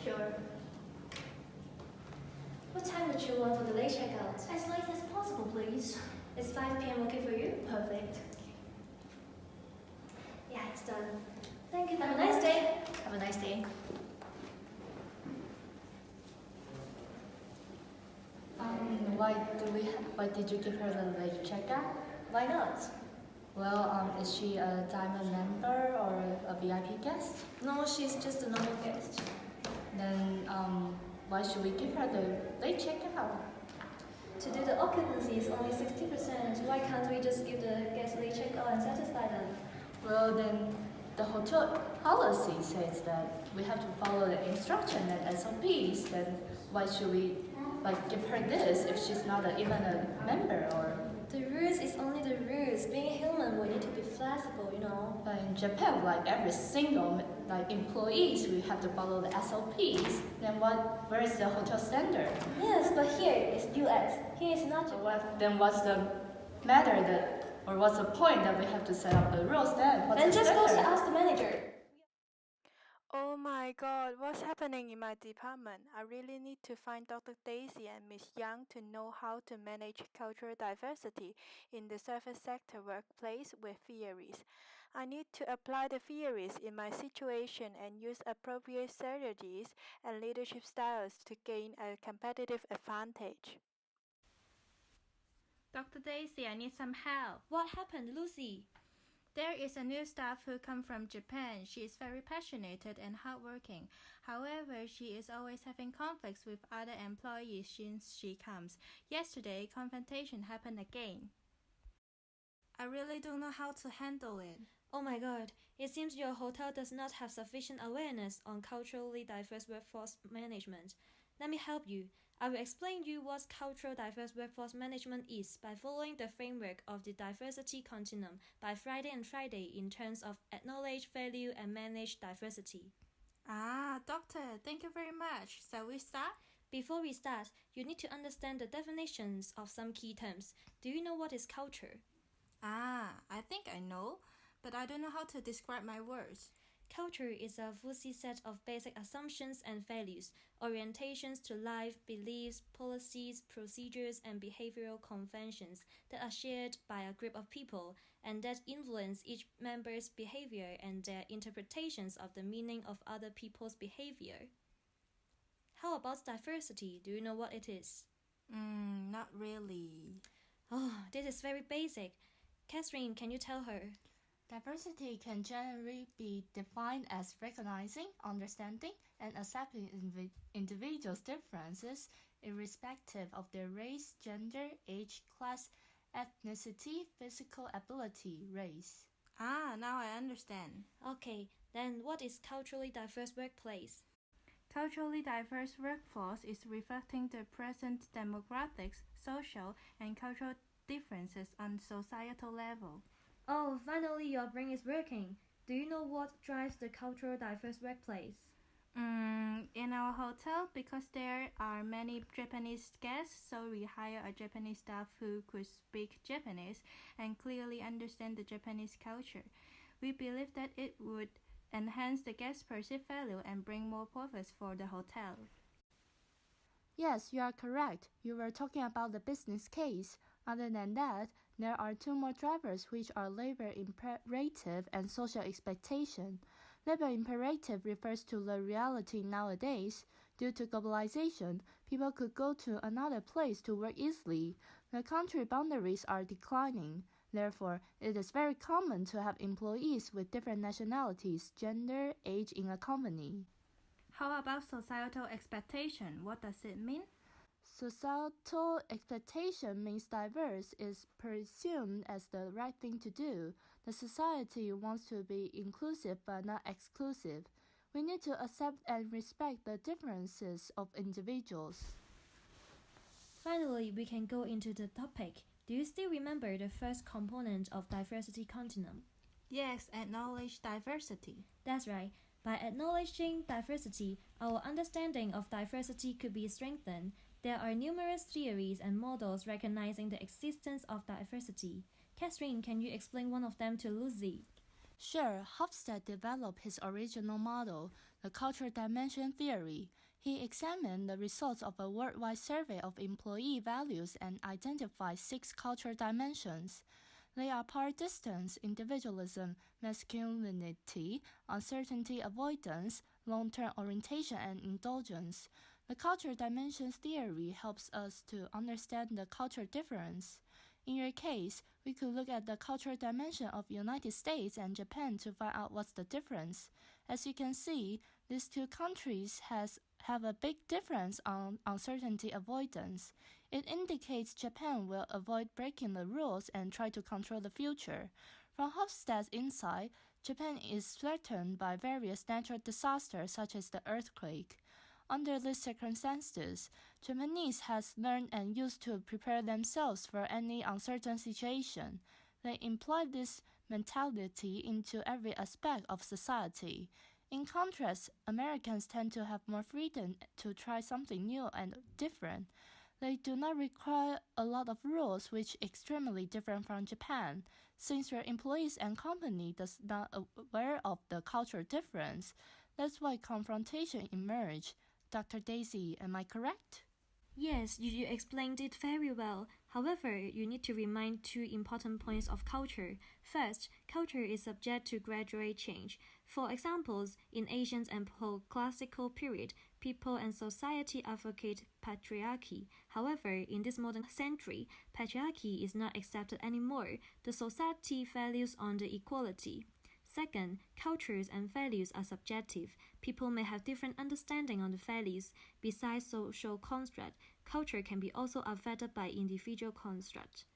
Sure. What time would you want for the late checkout? As late as possible, please. Is 5 p.m. okay for you? Perfect. Yeah, it's done. Thank you. Have a nice day. Have a nice day. Why did you give her the late checkout? Why not? Well, is she a diamond member or a VIP guest? No, she's just a normal guest. Then, why should we give her the late checkout? To do the occupancy is only 60%. Why can't we just give the guests late checkout and satisfy them? Well, then the hotel policy says that we have to follow the instruction and SOPs. Then why should we give her this if she's not even a member or? The rules is only the rules. Being human, we need to be flexible, you know. But in Japan, every single employees, we have to follow the SOPs. Then where is the hotel standard? Yes, but here is US. Here is not Japan. Then what's the matter or what's the point that we have to set up the rules then? Then just go to ask the manager. Oh my god, what's happening in my department? I really need to find Dr. Daisy and Miss Yang to know how to manage cultural diversity in the service sector workplace with theories. I need to apply the theories in my situation and use appropriate strategies and leadership styles to gain a competitive advantage. Dr. Daisy, I need some help. What happened, Lucy? There is a new staff who come from Japan. She is very passionate and hardworking. However, she is always having conflicts with other employees since she comes. Yesterday, confrontation happened again. I really don't know how to handle it. Oh my god, it seems your hotel does not have sufficient awareness on culturally diverse workforce management. Let me help you. I will explain you what cultural diverse workforce management is by following the framework of the diversity continuum by Friday and Friday in terms of acknowledge, value, and manage diversity. Doctor, thank you very much. Shall we start? Before we start, you need to understand the definitions of some key terms. Do you know what is culture? I think I know, but I don't know how to describe my words. Culture is a fuzzy set of basic assumptions and values, orientations to life, beliefs, policies, procedures, and behavioral conventions that are shared by a group of people and that influence each member's behavior and their interpretations of the meaning of other people's behavior. How about diversity? Do you know what it is? Not really. Oh, this is very basic. Catherine, can you tell her? Diversity can generally be defined as recognizing, understanding, and accepting individuals' differences irrespective of their race, gender, age, class, ethnicity, physical ability, race. Now I understand. Okay, then what is culturally diverse workplace? Culturally diverse workforce is reflecting the present demographics, social, and cultural differences on societal level. Oh, finally your brain is working. Do you know what drives the cultural diverse workplace? In our hotel, because there are many Japanese guests, so we hire a Japanese staff who could speak Japanese and clearly understand the Japanese culture. We believe that it would enhance the guest's perceived value and bring more profits for the hotel. Yes, you are correct. You were talking about the business case. Other than that, there are two more drivers which are labor imperative and social expectation. Labor imperative refers to the reality nowadays. Due to globalization, people could go to another place to work easily. The country boundaries are declining. Therefore, it is very common to have employees with different nationalities, gender, age in a company. How about societal expectation? What does it mean? Societal expectation means diverse is presumed as the right thing to do. The society wants to be inclusive but not exclusive. We need to accept and respect the differences of individuals. Finally, we can go into the topic. Do you still remember the first component of diversity continuum? Yes, acknowledge diversity. That's right. By acknowledging diversity, our understanding of diversity could be strengthened. There are numerous theories and models recognizing the existence of diversity. Catherine, can you explain one of them to Lucy? Sure, Hofstede developed his original model. the cultural dimension theory. He examined the results of a worldwide survey of employee values and identified 6 cultural dimensions. They are power distance, individualism, masculinity, uncertainty avoidance, long-term orientation, and indulgence. The cultural dimensions theory helps us to understand the cultural difference. In your case, we could look at the cultural dimension of United States and Japan to find out what's the difference. As you can see, these 2 countries have a big difference on uncertainty avoidance. It indicates Japan will avoid breaking the rules and try to control the future. From Hofstede's insight, Japan is threatened by various natural disasters such as the earthquake. Under these circumstances, Japanese has learned and used to prepare themselves for any uncertain situation. They employ this mentality into every aspect of society. In contrast, Americans tend to have more freedom to try something new and different. They do not require a lot of rules, which is extremely different from Japan. Since your employees and company does not aware of the cultural difference, that's why confrontation emerge. Dr. Daisy, am I correct? Yes, you explained it very well. However, you need to remind 2 important points of culture. First, culture is subject to gradual change. For examples, in ancient and classical period, people and society advocate patriarchy. However, in this modern century, patriarchy is not accepted anymore. The society values on the equality. Second, cultures and values are subjective. People may have different understanding on the values. Besides social construct, culture can be also affected by individual construct.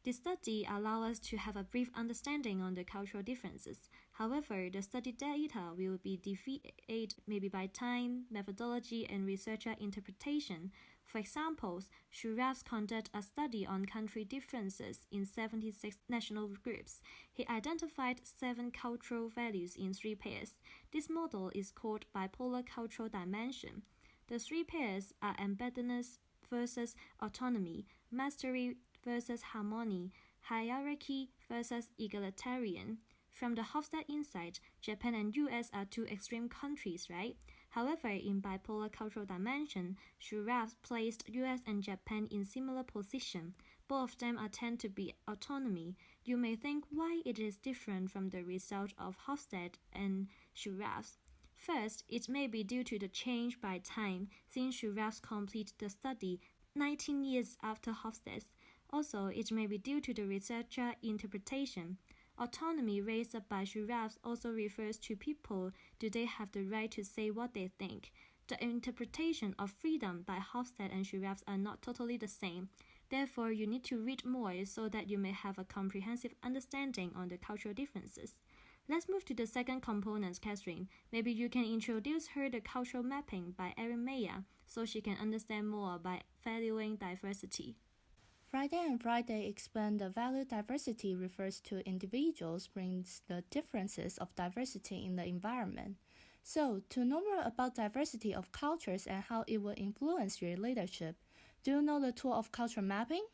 This study allows us to have a brief understanding on the cultural differences. However, the study data will be deviated maybe by time, methodology, and researcher interpretation. For example, Shuraf conducted a study on country differences in 76 national groups. He identified 7 cultural values in 3 pairs. This model is called bipolar cultural dimension. The 3 pairs are embeddedness versus autonomy, mastery versus harmony, hierarchy versus egalitarian. From the Hofstede insight, Japan and US are 2 extreme countries, right? However, in bipolar cultural dimension, Shuraf placed US and Japan in similar position. Both of them tend to be autonomy. You may think why it is different from the result of Hofstede and Shuraf. First, it may be due to the change by time, since Shuraf completed the study 19 years after Hofstede's. Also, it may be due to the researcher interpretation. Autonomy raised up by Shuraf also refers to people. Do they have the right to say what they think? The interpretation of freedom by Hofstede and Shuraf are not totally the same. Therefore, you need to read more so that you may have a comprehensive understanding on the cultural differences. Let's move to the second component, Catherine. Maybe you can introduce her the cultural mapping by Erin Meyer so she can understand more by valuing diversity. Friday and Friday explain the value diversity refers to individuals brings the differences of diversity in the environment. So, to know more about diversity of cultures and how it will influence your leadership, do you know the tool of culture mapping?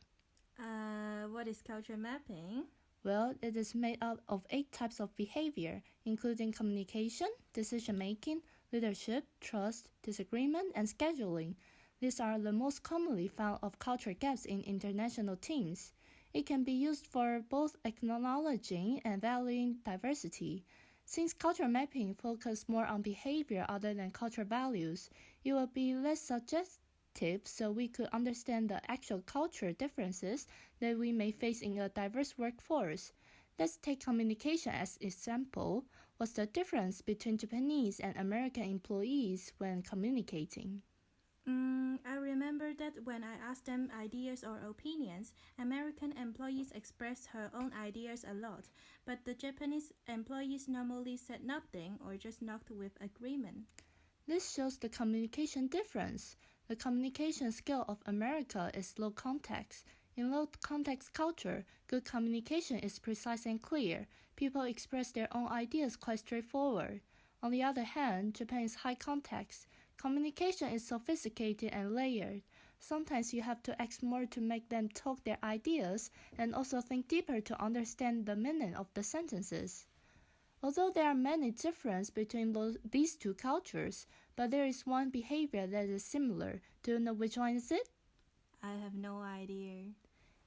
What is culture mapping? Well, it is made up of 8 types of behavior, including communication, decision-making, leadership, trust, disagreement, and scheduling. These are the most commonly found of culture gaps in international teams. It can be used for both acknowledging and valuing diversity. Since culture mapping focuses more on behavior other than cultural values, it will be less suggestive so we could understand the actual culture differences that we may face in a diverse workforce. Let's take communication as an example. What's the difference between Japanese and American employees when communicating? I remember that when I asked them ideas or opinions, American employees expressed her own ideas a lot, but the Japanese employees normally said nothing or just nodded with agreement. This shows the communication difference. The communication skill of America is low context. In low context culture, good communication is precise and clear. People express their own ideas quite straightforward. On the other hand, Japan is high context. Communication is sophisticated and layered. Sometimes you have to ask more to make them talk their ideas and also think deeper to understand the meaning of the sentences. Although there are many differences between these two cultures, but there is one behavior that is similar. Do you know which one is it? I have no idea.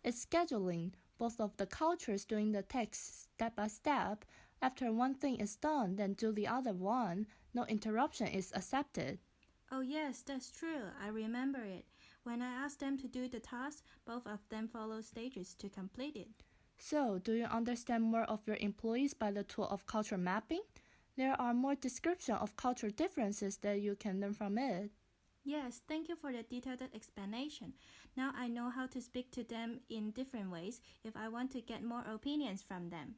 It's scheduling. Both of the cultures doing the tasks step by step. After one thing is done, then do the other one. No interruption is accepted. Oh yes, that's true. I remember it. When I asked them to do the task, both of them follow stages to complete it. So, do you understand more of your employees by the tool of culture mapping? There are more descriptions of cultural differences that you can learn from it. Yes, thank you for the detailed explanation. Now I know how to speak to them in different ways if I want to get more opinions from them.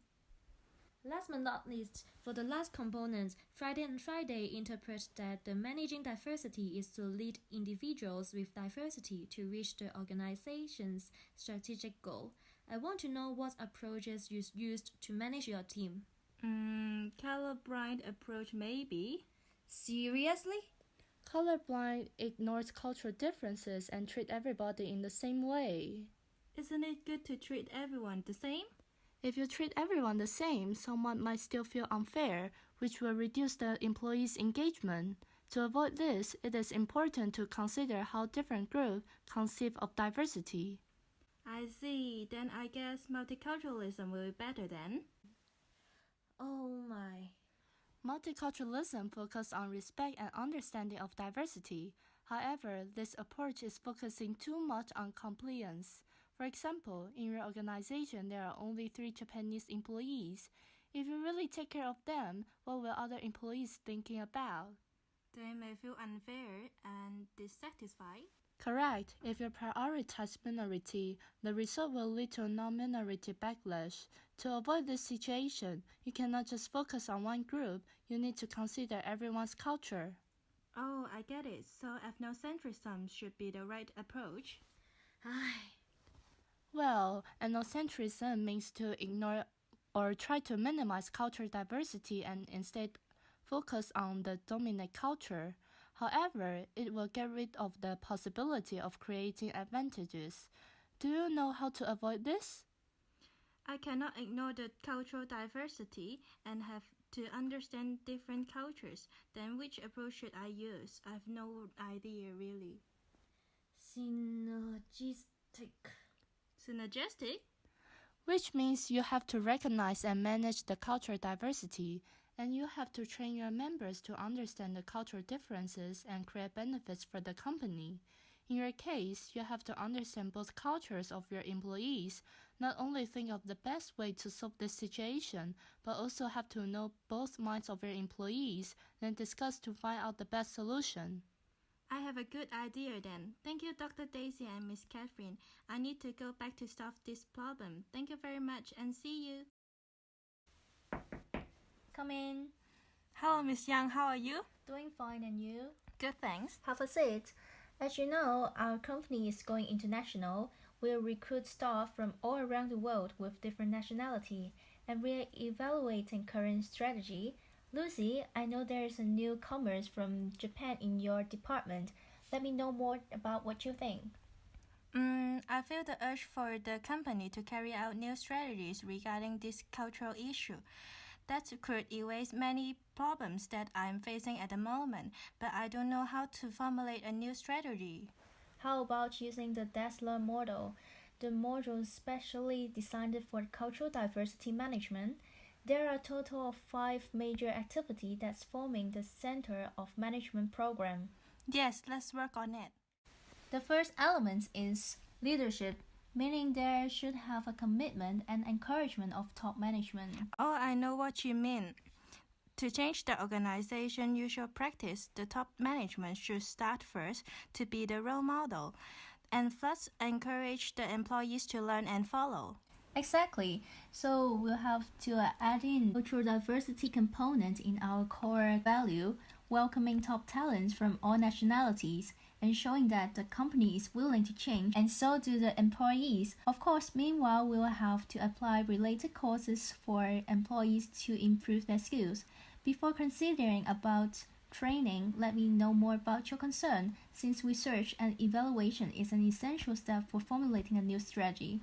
Last but not least, for the last component, Friday and Friday interpret that the managing diversity is to lead individuals with diversity to reach the organization's strategic goal. I want to know what approaches you used to manage your team. Colorblind approach maybe? Seriously? Colorblind ignores cultural differences and treats everybody in the same way. Isn't it good to treat everyone the same? If you treat everyone the same, someone might still feel unfair, which will reduce the employee's engagement. To avoid this, it is important to consider how different groups conceive of diversity. I see. Then I guess multiculturalism will be better then. Oh my. Multiculturalism focuses on respect and understanding of diversity. However, this approach is focusing too much on compliance. For example, in your organization, there are only 3 Japanese employees. If you really take care of them, what will other employees thinking about? They may feel unfair and dissatisfied. Correct. If you prioritize minority, the result will lead to non-minority backlash. To avoid this situation, you cannot just focus on one group. You need to consider everyone's culture. Oh, I get it. So ethnocentrism should be the right approach. Well, ethnocentrism means to ignore or try to minimize cultural diversity and instead focus on the dominant culture. However, it will get rid of the possibility of creating advantages. Do you know how to avoid this? I cannot ignore the cultural diversity and have to understand different cultures. Then which approach should I use? I have no idea really. Synergistic? Which means you have to recognize and manage the cultural diversity, and you have to train your members to understand the cultural differences and create benefits for the company. In your case, you have to understand both cultures of your employees, not only think of the best way to solve this situation, but also have to know both minds of your employees, then discuss to find out the best solution. I have a good idea then. Thank you, Dr. Daisy and Miss Catherine. I need to go back to solve this problem. Thank you very much and see you. Come in. Hello, Miss Yang. How are you? Doing fine, and you? Good, thanks. Have a seat. As you know, our company is going international. We'll recruit staff from all around the world with different nationality, and we're evaluating current strategy. Lucy, I know there is a newcomer from Japan in your department. Let me know more about what you think. I feel the urge for the company to carry out new strategies regarding this cultural issue. That could erase many problems that I'm facing at the moment, but I don't know how to formulate a new strategy. How about using the Dassler model? The model is specially designed for cultural diversity management. There are a total of 5 major activities that's forming the center of management program. Yes, let's work on it. The first element is leadership, meaning there should have a commitment and encouragement of top management. Oh, I know what you mean. To change the organization usual practice, the top management should start first to be the role model, and thus encourage the employees to learn and follow. Exactly. So we'll have to add in cultural diversity component in our core value, welcoming top talents from all nationalities, and showing that the company is willing to change, and so do the employees. Of course, meanwhile, we'll have to apply related courses for employees to improve their skills. Before considering about training, let me know more about your concern, since research and evaluation is an essential step for formulating a new strategy.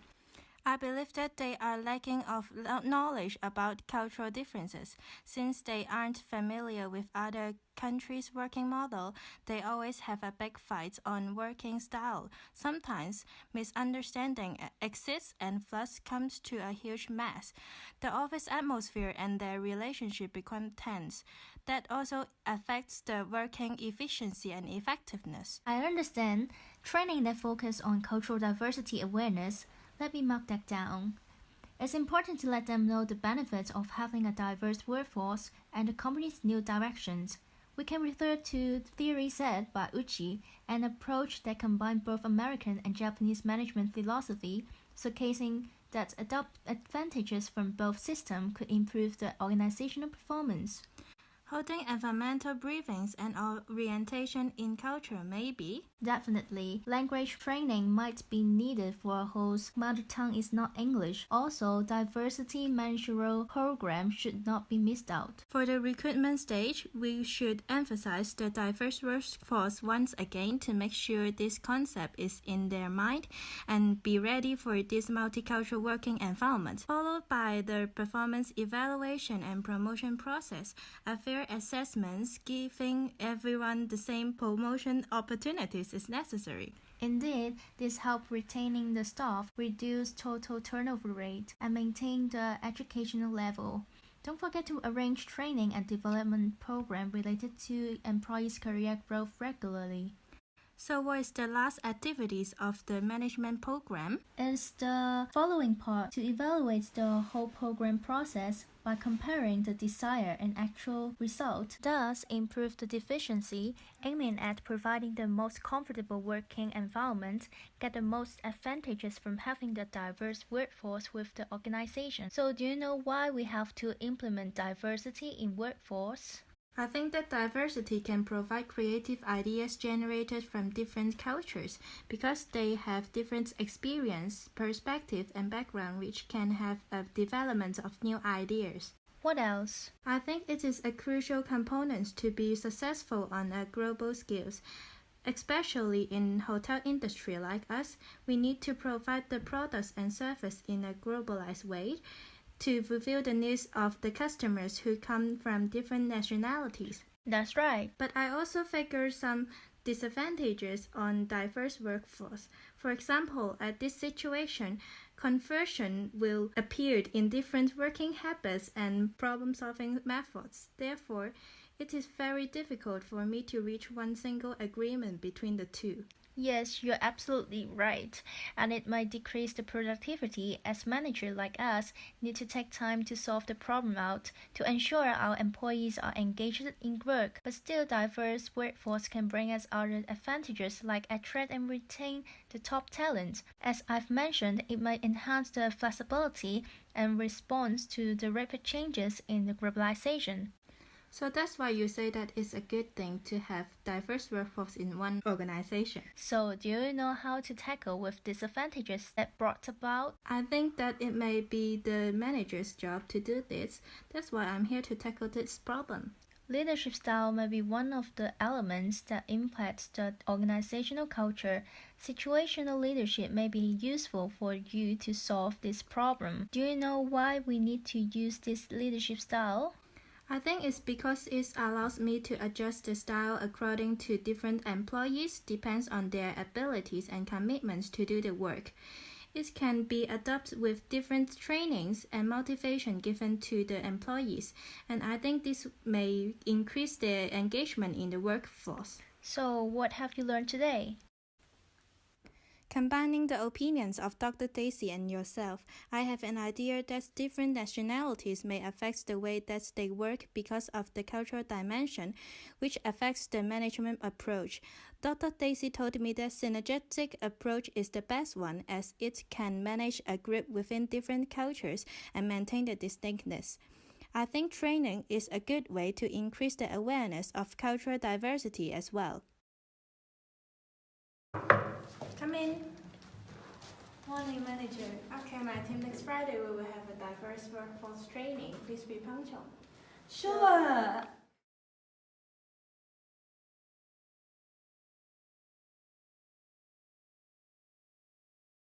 I believe that they are lacking of knowledge about cultural differences. Since they aren't familiar with other countries' working model, they always have a big fight on working style. Sometimes misunderstanding exists and thus comes to a huge mess. The office atmosphere and their relationship become tense. That also affects the working efficiency and effectiveness. I understand. Training that focus on cultural diversity awareness. Let me mark that down. It's important to let them know the benefits of having a diverse workforce and the company's new directions. We can refer to theory said by Uchi, an approach that combines both American and Japanese management philosophy, showcasing that advantages from both systems could improve the organizational performance. Holding environmental briefings and orientation in culture, maybe. Definitely. Language training might be needed for whose mother tongue is not English. Also, diversity managerial programs should not be missed out. For the recruitment stage, we should emphasize the diverse workforce once again to make sure this concept is in their mind and be ready for this multicultural working environment, followed by the performance evaluation and promotion process. A fair assessments giving everyone the same promotion opportunities is necessary. Indeed, this helps retaining the staff, reduce total turnover rate, and maintain the educational level. Don't forget to arrange training and development programs related to employees' career growth regularly. So what is the last activities of the management program? It's the following part to evaluate the whole program process by comparing the desired and actual result, thus improve the efficiency, aiming at providing the most comfortable working environment, get the most advantages from having the diverse workforce with the organization. So do you know why we have to implement diversity in workforce? I think that diversity can provide creative ideas generated from different cultures because they have different experience, perspective, and background which can have a development of new ideas. What else? I think it is a crucial component to be successful on a global scale. Especially in hotel industry like us, we need to provide the products and service in a globalized way to fulfill the needs of the customers who come from different nationalities. That's right. But I also figure some disadvantages on diverse workforce. For example, at this situation, conversion will appear in different working habits and problem-solving methods. Therefore, it is very difficult for me to reach one single agreement between the two. Yes, you're absolutely right. And it might decrease the productivity as managers like us need to take time to solve the problem out to ensure our employees are engaged in work. But still, diverse workforce can bring us other advantages like attract and retain the top talent. As I've mentioned, it might enhance the flexibility and response to the rapid changes in the globalization. So that's why you say that it's a good thing to have diverse workforce in one organization. So do you know how to tackle with disadvantages that brought about? I think that it may be the manager's job to do this. That's why I'm here to tackle this problem. Leadership style may be one of the elements that impacts the organizational culture. Situational leadership may be useful for you to solve this problem. Do you know why we need to use this leadership style? I think it's because it allows me to adjust the style according to different employees, depends on their abilities and commitments to do the work. It can be adapted with different trainings and motivation given to the employees, and I think this may increase their engagement in the workforce. So, what have you learned today? Combining the opinions of Dr. Daisy and yourself, I have an idea that different nationalities may affect the way that they work because of the cultural dimension, which affects the management approach. Dr. Daisy told me that synergetic approach is the best one as it can manage a group within different cultures and maintain the distinctness. I think training is a good way to increase the awareness of cultural diversity as well. Come in. Morning, manager. Okay, my team next Friday we will have a diverse workforce training. Please be punctual. Sure.